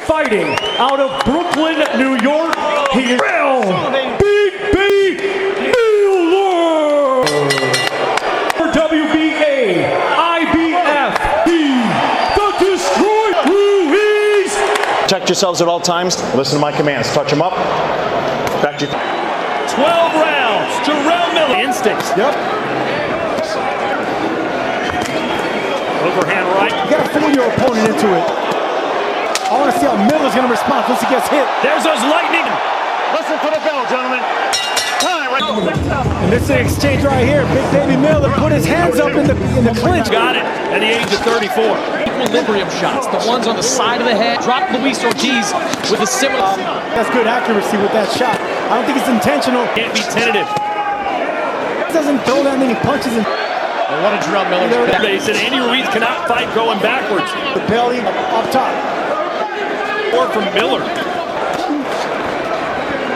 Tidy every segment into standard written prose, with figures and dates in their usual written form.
Fighting out of Brooklyn, New York, he is Jarrell Big B Miller. For WBA, IBF, the Destroyer Ruiz. Protect yourselves at all times. Listen to my commands. Touch them up. Back to you. 12 rounds. Jarrell Miller. Instincts. Yep. Overhand right. You gotta fool your opponent into it. I want to see how Miller's gonna respond once he gets hit. There's those lightning. Listen for the bell, gentlemen. Time right. And this is the exchange right here. Big baby Miller put his hands up in the clinch. Got it at the age of 34. Equilibrium shots, the ones on the side of the head. Dropped Luis Ortiz with a similar. That's good accuracy with that shot. I don't think it's intentional. Can't be tentative. Doesn't throw that many punches in. And what a Jarrell Miller. They said Andy Ruiz cannot fight going backwards. The belly up top. Or from Miller.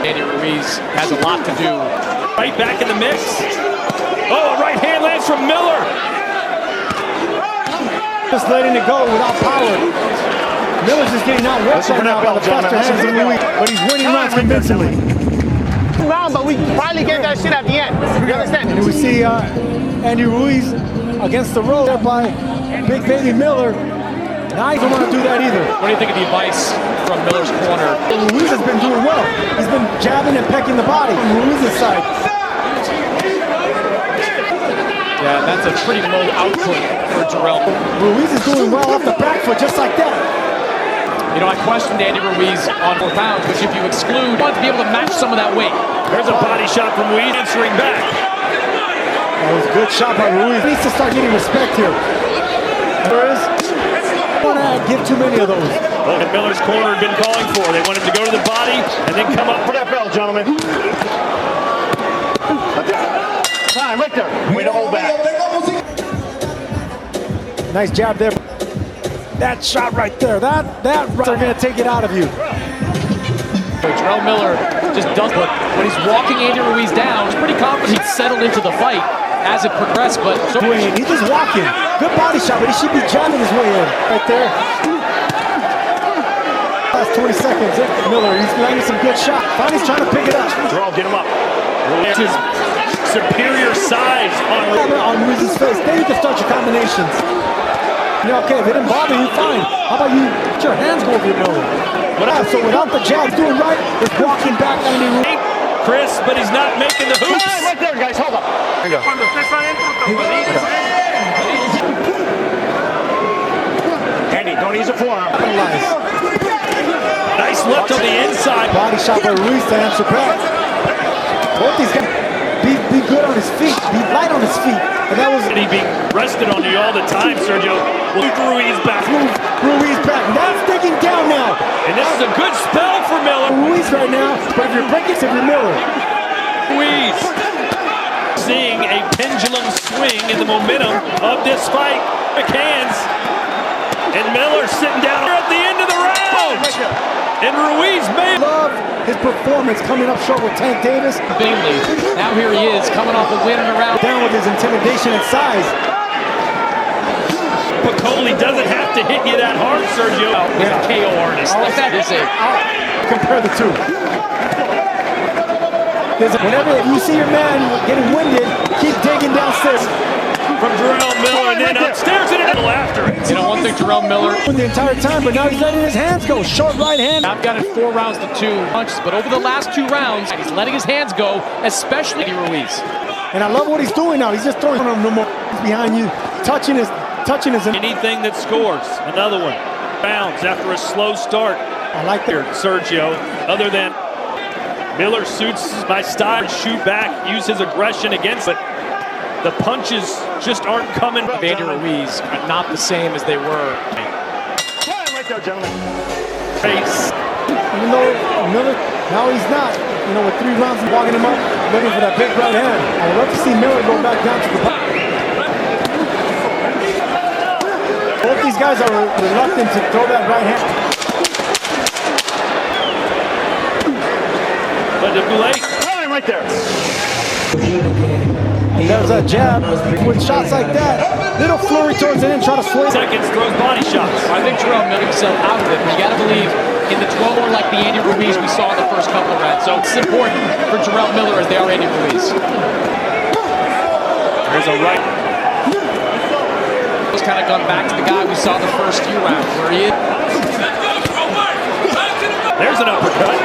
Andy Ruiz has a lot to do. Right back in the mix. Oh, a right hand lands from Miller. Just letting it go without power. Miller's just getting out worked right now by the faster hands of Ruiz, but he's winning rounds convincingly. Round, but we finally get that shit at the end. You understand? And we see Andy Ruiz against the rope there by Big Baby Miller. Now he doesn't want to do that either. What do you think of the advice from Miller's corner? Ruiz has been doing well. He's been jabbing and pecking the body on Ruiz's side. Yeah, that's a pretty low output for Jarrell. Ruiz is doing well off the back foot just like that. You know, I questioned Andy Ruiz on 4 pounds, which if you exclude, want to be able to match some of that weight. There's a body shot from Ruiz answering back. That was a good shot by Ruiz. He needs to start getting respect here. There is. Don't want to give too many of those. Well, that Miller's corner had been calling for. They want him to go to the body and then come up For that bell, gentlemen. Time right there. Way to hold back. Nice jab there. That shot right there. That they're going to take it out of you. Jarrell Miller just does, but when he's walking Andy Ruiz down, he's pretty confident he'd settled into the fight as it progressed, but so He's just walking. Good body shot, but he should be jamming his way in. Right there. Last 20 seconds. Miller, he's landing some good shots. Finally, he's trying to pick it up. Jarrell, get him up. Ruiz's superior size On Ruiz's face. Then you can start your combinations. Yeah, okay, if it didn't bother you, fine. How about you let your hands go over your nose? So without the jab, doing right, is walking back on the Ruiz. Chris, but he's not making the hoops. Time right there, guys. Hold up. Andy, don't use a forearm. Nice left on the inside. Body shot by Ruiz to answer back. Both these guys be good on his feet, be light on his feet. And that was He being rested on you all the time, Sergio. Look Ruiz back. Ruiz back. That's digging down now. And this is a good spell for Miller. Ruiz right now, but if you're breaking, if you're Miller. Ruiz seeing a pendulum swing in the momentum of this fight. Quick hands. And Miller sitting down at the end of the round. And Ruiz may Love his performance coming up short with Tank Davis. Bingley, now here he is, coming off a win in a round. Down with his intimidation and size. Piccoli doesn't have to hit you that hard, Sergio. He's a KO artist. Like that is Compare the two. Whenever you see your man getting winded, keep digging downstairs. From Jarrell Miller and then upstairs and it'll after it. You know, one thing Jarrell Miller, The entire time, but now he's letting his hands go. Short right hand. I've got it 4 rounds to 2 punches, but over the last 2 rounds, he's letting his hands go, especially Ruiz. And I love what he's doing now. He's just throwing him no more. He's behind you, touching his. Anything that scores. Another one. Bounds after a slow start. I like that. Sergio, other than Miller suits my style, shoot back, use his aggression against it. The punches just aren't coming. Andy Ruiz are not the same as they were. Time right there, gentlemen. Face. Even though Miller, now he's not. You know, with 3 rounds and walking him up, looking for that big right hand. I would love to see Miller go back down to the bottom. Both these guys are reluctant to throw that right hand. But too late. Time right there. There's a jab. With shots like that, little flurry towards the end, try to swing. Seconds, throws body shots. I think Jarrell milled himself out of it, but you got to believe in the 12, more like the Andy Ruiz we saw in the first couple of rounds. So it's important for Jarrell Miller as they are Andy Ruiz. There's a right. Just kind of gone back to the guy we saw the first few rounds where he is. There's an uppercut.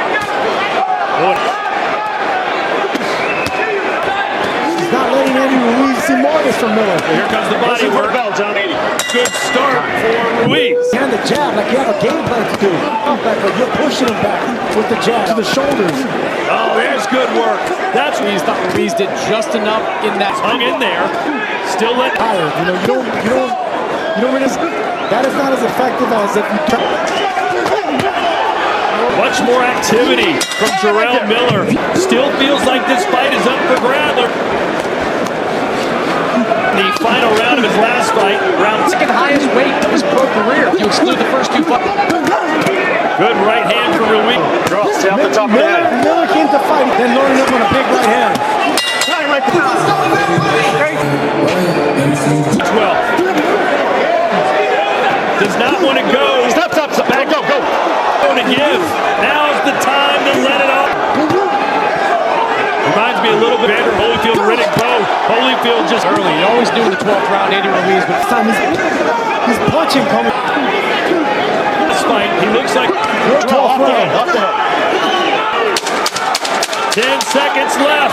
He's not letting Andy Ruiz see more of this from Miller. Here comes the body work. Good start for Ruiz. And the jab, like you have a game plan to do. But you're pushing him back with the jab to the shoulders. Oh, there's good work. That's what Ruiz thought Ruiz did just enough in that. hung in there. Still let. Tired, you don't really. That is not as effective as if you. Much more activity from Jarrell Miller. Still feels like this fight is up for grabs. The final round of his last fight, round Second highest weight of his pro career if you exclude the first two fights. good right hand for Ruiz. Stay off the top of the head. Miller came to fight, then loading up on a big right hand. 12. Does not want to go. Stop. Back, go. To give. Now's the time to let it off. Reminds me a little bit of Holyfield, Riddick, both. Holyfield just early. You always knew in the 12th round Andy Ruiz, but This time he's punching coming. This fight, he looks like Off the head. 10 seconds left.